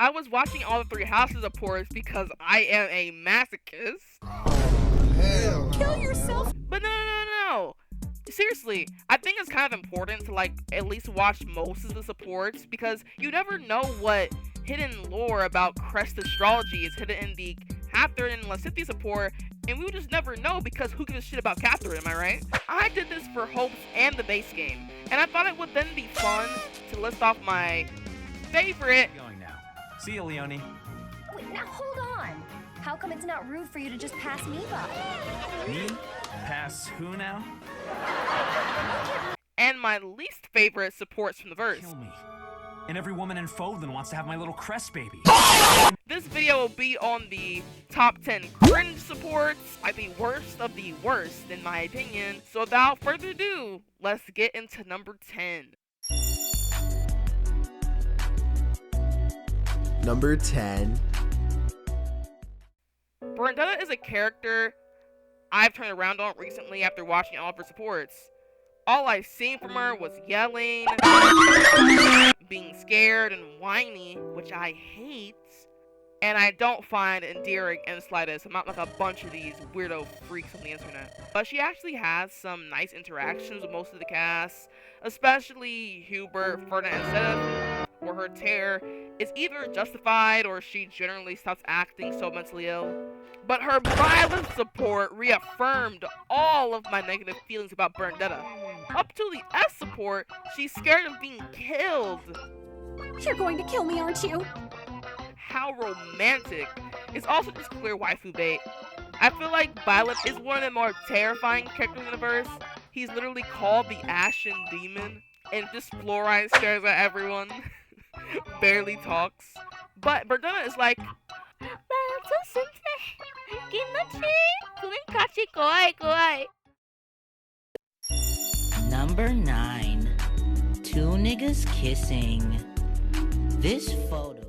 I was watching all the three houses reports because I am a masochist. Hell Kill yourself. But no. Seriously, I think it's kind of important to like at least watch most of the supports because you never know what hidden lore about Crest astrology is hidden in the Catherine and Lacynthia support, and we would just never know because who gives a shit about Catherine, am I right? I did this for Hopes and the base game, and I thought it would then be fun to list off my favorite. Going now. See you, Leonie. Wait, now hold on. How come it's not rude for you to just pass me by? Me? Pass who now? And my least favorite supports from the verse. Kill me. And every woman in Fodlan wants to have my little Crest baby. This video will be on the top 10 cringe supports, like the worst of the worst in my opinion. So without further ado, let's get into number 10. Number 10. Bernadetta is a character I've turned around on recently after watching all of her supports. All I've seen from her was yelling, being scared, and whiny, which I hate, and I don't find endearing in the slightest. I'm not like a bunch of these weirdo freaks on the internet. But she actually has some nice interactions with most of the cast, especially Hubert, Ferdinand, and Seth, where her terror is either justified or she generally stops acting so mentally ill. But her violent support reaffirmed all of my negative feelings about Bernadetta. Up to the S support, she's scared of being killed. You're going to kill me, aren't you? How romantic. It's also just clear waifu bait. I feel like Violet is one of the more terrifying characters in the verse. He's literally called the Ashen Demon, and just fluoride stares at everyone. Barely talks. But Bernadetta is like, Number 9. Two niggas kissing. This photo.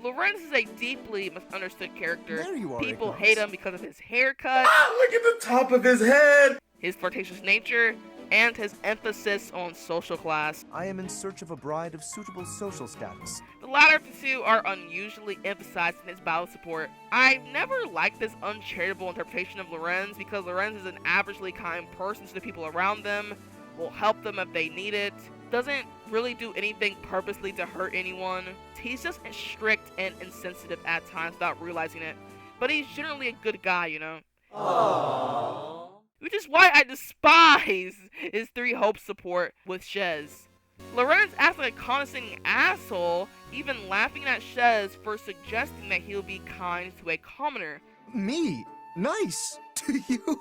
Lorenz is a deeply misunderstood character. There you are, People Ignos. hate him because of his haircut, Look at the top of his head! his flirtatious nature, and his emphasis on social class. I am in search of a bride of suitable social status. The latter of the two are unusually emphasized in his battle support. I've never liked this uncharitable interpretation of Lorenz because Lorenz is an averagely kind person to the people around them, will help them if they need it, doesn't really do anything purposely to hurt anyone. He's just strict and insensitive at times without realizing it, but he's generally a good guy, you know? Aww. Which is why I despise his Three Hopes support with Shez. Lorenz acts like a condescending asshole, even laughing at Shez for suggesting that he'll be kind to a commoner. Me? Nice. To you?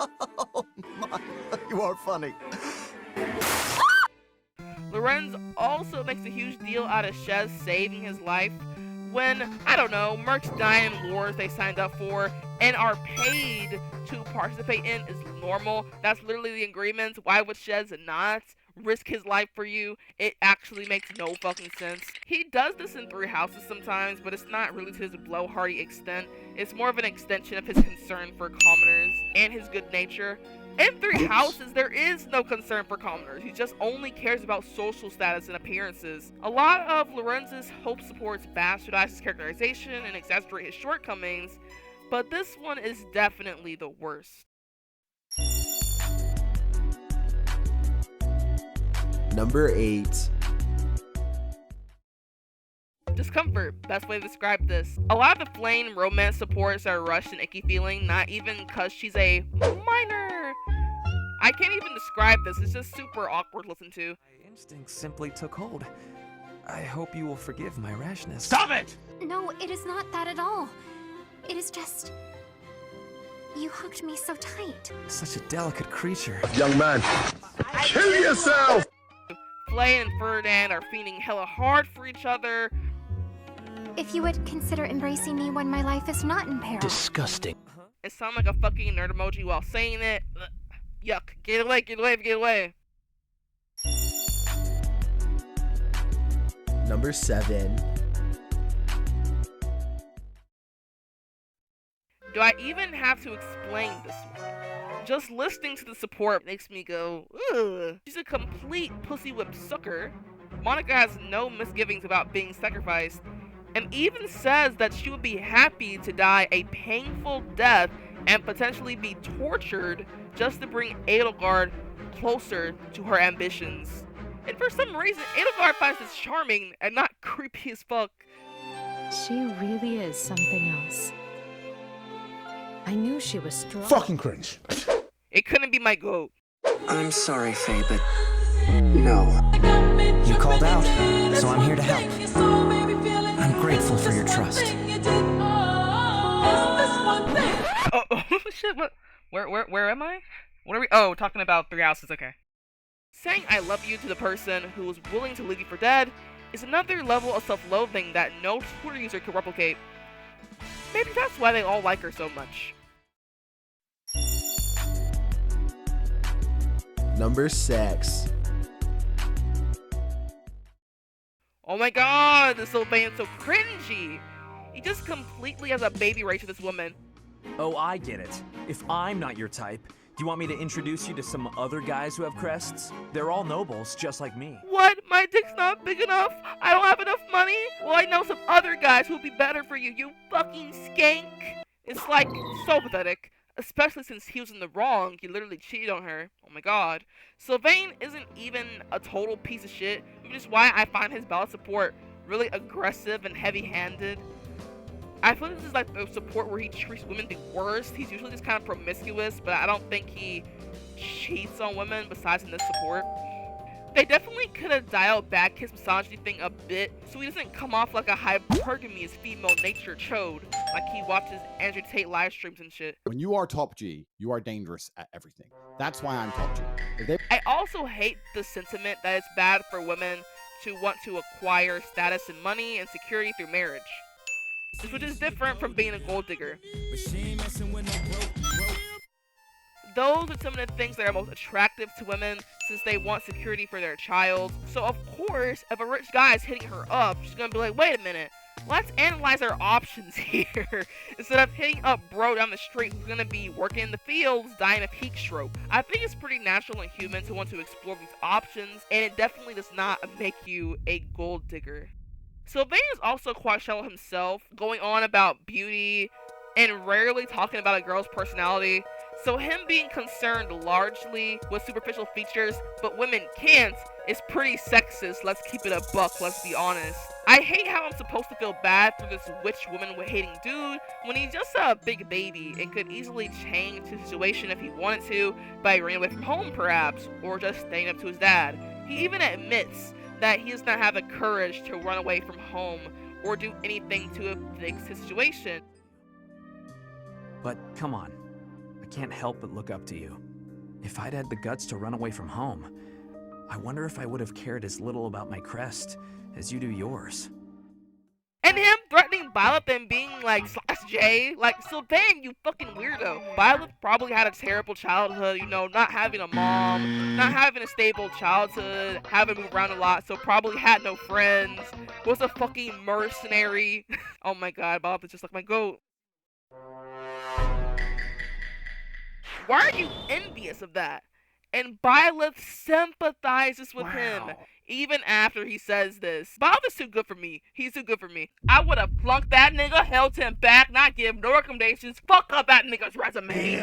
Oh my, you are funny. Lorenz also makes a huge deal out of Shez saving his life when, I don't know, Merc's dying wars they signed up for and are paid to participate in is normal. That's literally the agreement. Why would Shez not risk his life for you? It actually makes no fucking sense. He does this in Three Houses sometimes, but it's not really to his blowhardy extent. It's more of an extension of his concern for commoners and his good nature. In Three Houses, there is no concern for commoners. He just only cares about social status and appearances. A lot of Lorenz's Hope supports bastardize his characterization and exaggerate his shortcomings, but this one is definitely the worst. Number 8. Discomfort, best way to describe this. A lot of the flame romance supports are rushed and icky feeling, not even because she's a minor. I can't even describe this, it's just super awkward to listen to. My instincts simply took hold. I hope you will forgive my rashness. Stop it! No, it is not that at all. It is just... You hugged me so tight. Such a delicate creature. Young man, kill yourself! Flay and Ferdinand are fiending hella hard for each other. If you would consider embracing me when my life is not in peril. Disgusting. It sounds like a fucking nerd emoji while saying it. Ugh. Yuck. Get away, get away, get away. Number 7. Do I even have to explain this one? Just listening to the support makes me go, ugh. She's a complete pussy whip sucker. Monica has no misgivings about being sacrificed, and even says that she would be happy to die a painful death and potentially be tortured just to bring Edelgard closer to her ambitions. And for some reason, Edelgard finds this charming and not creepy as fuck. She really is something else. I knew she was strong. Fucking cringe. It couldn't be my goat. I'm sorry, Faye, but no. You called out, so I'm here to help. I'm grateful for your trust. Oh, shit, what? Where am I? What are we? Oh, talking about Three Houses, okay. Saying I love you to the person who is willing to leave you for dead is another level of self-loathing that no Twitter user could replicate. Maybe that's why they all like her so much. Number 6. Oh my god, this Sylvain's so cringy! He just completely has a baby right to this woman. Oh, I get it. If I'm not your type, do you want me to introduce you to some other guys who have crests? They're all nobles, just like me. What? My dick's not big enough? I don't have enough money? Well, I know some other guys who'll be better for you, you fucking skank! It's like, so pathetic. Especially since he was in the wrong, he literally cheated on her. Oh my god. Sylvain isn't even a total piece of shit, which is why I find his ballad support really aggressive and heavy-handed. I feel like this is like the support where he treats women the worst. He's usually just kind of promiscuous, but I don't think he cheats on women besides in this support. They definitely could have dialed back his misogyny thing a bit, so he doesn't come off like a hypergamous female nature chode, like he watches Andrew Tate live streams and shit. When you are top G, you are dangerous at everything. That's why I'm top G. I also hate the sentiment that it's bad for women to want to acquire status and money and security through marriage. Which is different from being a gold digger. Those are some of the things that are most attractive to women since they want security for their child. So of course, if a rich guy is hitting her up, she's gonna be like, wait a minute, let's analyze our options here. Instead of hitting up bro down the street who's gonna be working in the fields, dying of heat stroke. I think it's pretty natural and human to want to explore these options, and it definitely does not make you a gold digger. Sylvain is also quite shallow himself, going on about beauty and rarely talking about a girl's personality. So him being concerned largely with superficial features, but women can't, is pretty sexist. Let's keep it a buck, let's be honest. I hate how I'm supposed to feel bad for this witch woman with hating dude when he's just a big baby and could easily change his situation if he wanted to by running away from home perhaps, or just staying up to his dad. He even admits that he does not have the courage to run away from home or do anything to fix his situation. But come on, I can't help but look up to you. If I'd had the guts to run away from home, I wonder if I would have cared as little about my crest as you do yours. And him threatening Violet and being like /J, like, Sylvain, you fucking weirdo. Violet probably had a terrible childhood, you know, not having a mom, not having a stable childhood, having moved around a lot, so probably had no friends, was a fucking mercenary. Oh my god, Violet is just like my goat. Why are you envious of that? And Violet sympathizes with him, even after he says this. Violet's too good for me. He's too good for me. I would have flunked that nigga, held him back, not give no recommendations, fuck up that nigga's resume.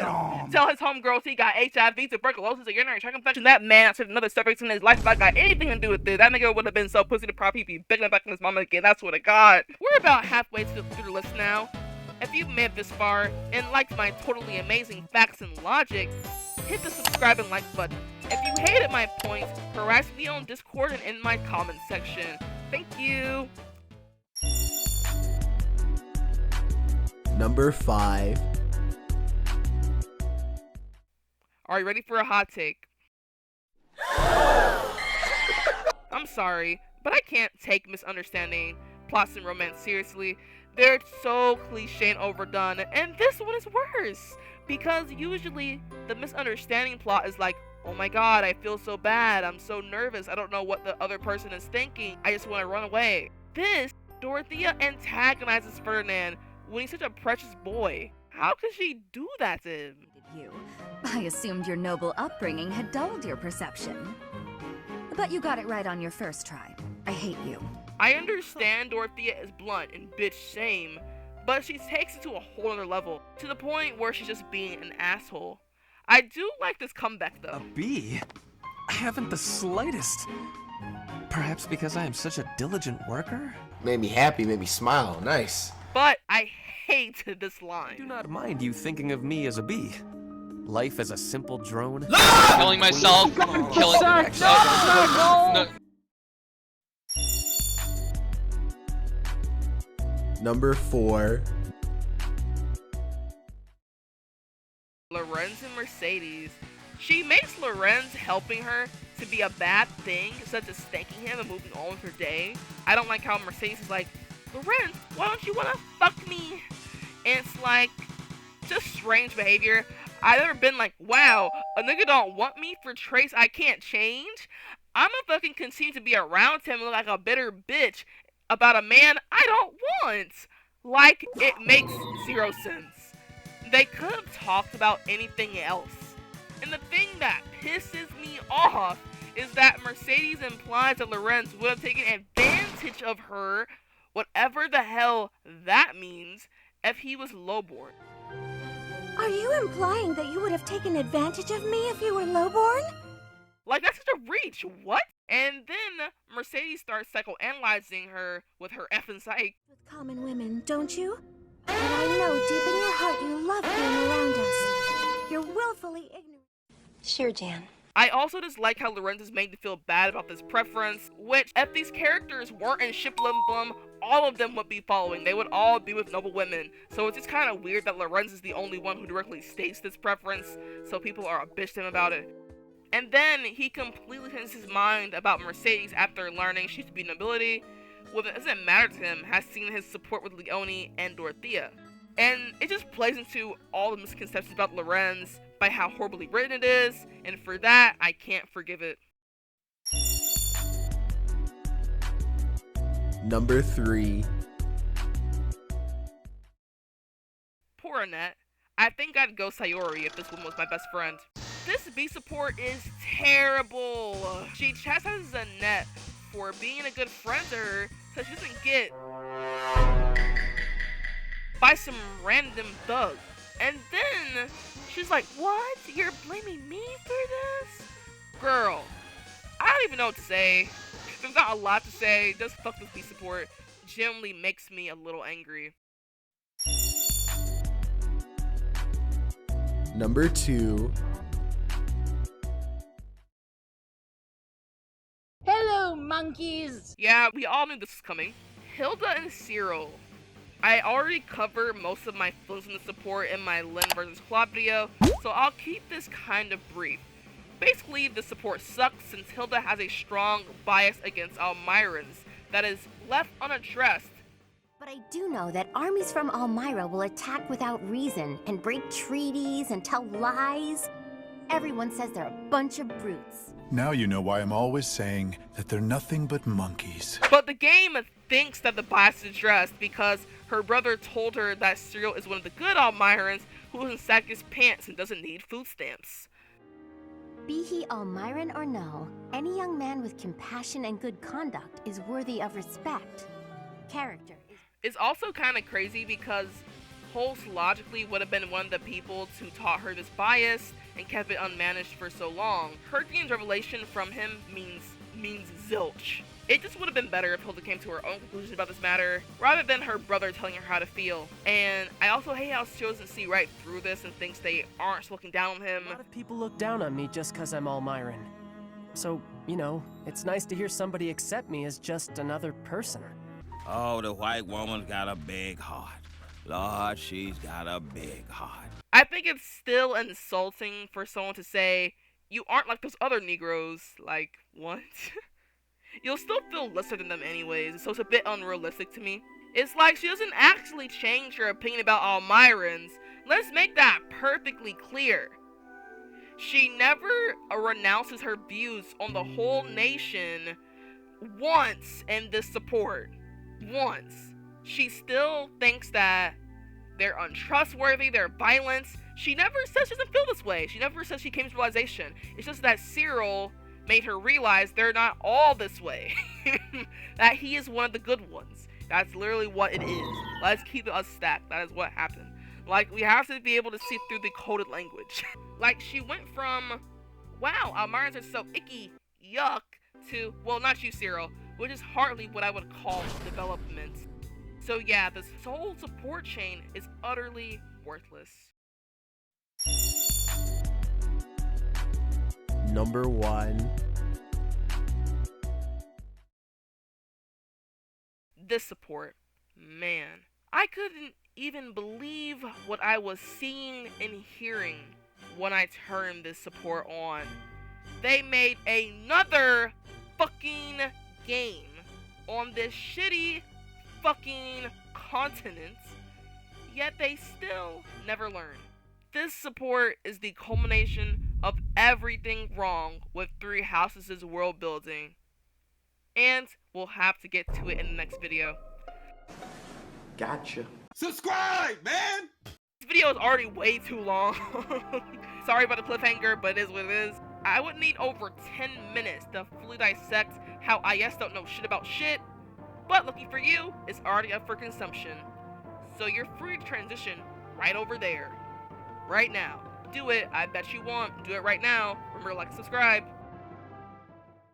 Tell his homegirls he got HIV, tuberculosis, a urinary tract infection. That man said another subject in his life if I got anything to do with it. That nigga would have been so pussy to probably be begging back in his mama again. That's what I got. We're about halfway through the list now. If you've made it this far and liked my totally amazing facts and logic, hit the subscribe and like button. If you hated my points, harass me on Discord and in my comment section. Thank you. Number 5. Are you ready for a hot take? I'm sorry, but I can't take misunderstanding plots and romance seriously. They're so cliche and overdone, and this one is worse. Because usually, the misunderstanding plot is like, oh my god, I feel so bad, I'm so nervous, I don't know what the other person is thinking, I just want to run away. This, Dorothea antagonizes Ferdinand when he's such a precious boy. How could she do that to him? I assumed your noble upbringing had dulled your perception. But you got it right on your first try. I hate you. I understand Dorothea is blunt and bitch shame, but she takes it to a whole other level, to the point where she's just being an asshole. I do like this comeback though. A bee? I haven't the slightest. Perhaps because I am such a diligent worker? Made me happy, made me smile. Nice. But I hate this line. I do not mind you thinking of me as a bee. Life as a simple drone. Killing myself. Killing no. Number 4. Lorenz and Mercedes. She makes Lorenz helping her to be a bad thing, such as thanking him and moving on with her day. I don't like how Mercedes is like, Lorenz, why don't you wanna fuck me? And it's like, just strange behavior. I've never been like, wow, a nigga don't want me for traits I can't change. I'ma fucking continue to be around him and look like a bitter bitch about a man I don't want. Like, it makes zero sense. They could have talked about anything else. And the thing that pisses me off is that Mercedes implies that Lorenz would have taken advantage of her, whatever the hell that means, if he was lowborn. Are you implying that you would have taken advantage of me if you were lowborn? Like, that's such a reach, what? And then Mercedes starts psychoanalyzing her with her effing psych. With common women, don't you? And I know deep in your heart you love being around us. You're willfully ignorant. Sure, Jan. I also just like how Lorenz is made to feel bad about this preference, which, if these characters weren't in Ship-Lum-Blum, all of them would be following. They would all be with noble women. So it's just kind of weird that Lorenz is the only one who directly states this preference, so people are a bitch to him about it. And then he completely changes his mind about Mercedes after learning she's to be nobility. What doesn't matter to him has seen his support with Leone and Dorothea. And it just plays into all the misconceptions about Lorenz by how horribly written it is, and for that, I can't forgive it. Number 3. Poor Annette. I think I'd go Sayori if this woman was my best friend. This B support is terrible. She chastises Annette for being a good friend to her, so she doesn't get by some random thug. And then she's like, what? You're blaming me for this? Girl, I don't even know what to say. There's not a lot to say. Just fuck this B support. Generally makes me a little angry. Number 2. Hello, monkeys! Yeah, we all knew this was coming. Hilda and Cyril. I already covered most of my feelings in the support in my Lynn vs. Claude video, so I'll keep this kind of brief. Basically, the support sucks since Hilda has a strong bias against Almirans that is left unaddressed. But I do know that armies from Almyra will attack without reason and break treaties and tell lies. Everyone says they're a bunch of brutes. Now you know why I'm always saying that they're nothing but monkeys. But the game thinks that the bias is addressed because her brother told her that Cyril is one of the good Almirans who doesn't sack his pants and doesn't need food stamps. Be he Almiran or no, any young man with compassion and good conduct is worthy of respect. Character is... It's also kind of crazy because Holst logically would have been one of the people who taught her this bias and kept it unmanaged for so long. Her game's revelation from him means zilch. It just would have been better if Hilda came to her own conclusions about this matter, rather than her brother telling her how to feel. And I also hate how she doesn't see right through this and thinks they aren't looking down on him. A lot of people look down on me just cause I'm Almiran. So, you know, it's nice to hear somebody accept me as just another person. Oh, the white woman's got a big heart. Lord, she's got a big heart. I think it's still insulting for someone to say, you aren't like those other Negroes. Like, what? You'll still feel lesser than them anyways, so it's a bit unrealistic to me. It's like she doesn't actually change her opinion about Almirans. Let's make that perfectly clear. She never renounces her views on the whole nation once in this support. Once. She still thinks that they're untrustworthy, they're violent. She never says she doesn't feel this way. She never says she came to realization. It's just that Cyril made her realize they're not all this way. That he is one of the good ones. That's literally what it is. Let's keep us stacked. That is what happened. Like, we have to be able to see through the coded language. Like, she went from, wow, Almirans are so icky, yuck, to, well, not you, Cyril, which is hardly what I would call development. So yeah, this whole support chain is utterly worthless. Number 1. This support, man, I couldn't even believe what I was seeing and hearing when I turned this support on. They made another fucking game on this shitty fucking continent, yet they still never learn. This support is the culmination of everything wrong with Three Houses' world building, and we'll have to get to it in the next video. Gotcha. Subscribe, man! This video is already way too long. Sorry about the cliffhanger, but it is what it is. I would need over 10 minutes to fully dissect how IS don't know shit about shit, but lucky for you, it's already up for consumption. So you're free to transition right over there. Right now. Do it, I bet you won't. Do it right now. Remember to like and subscribe.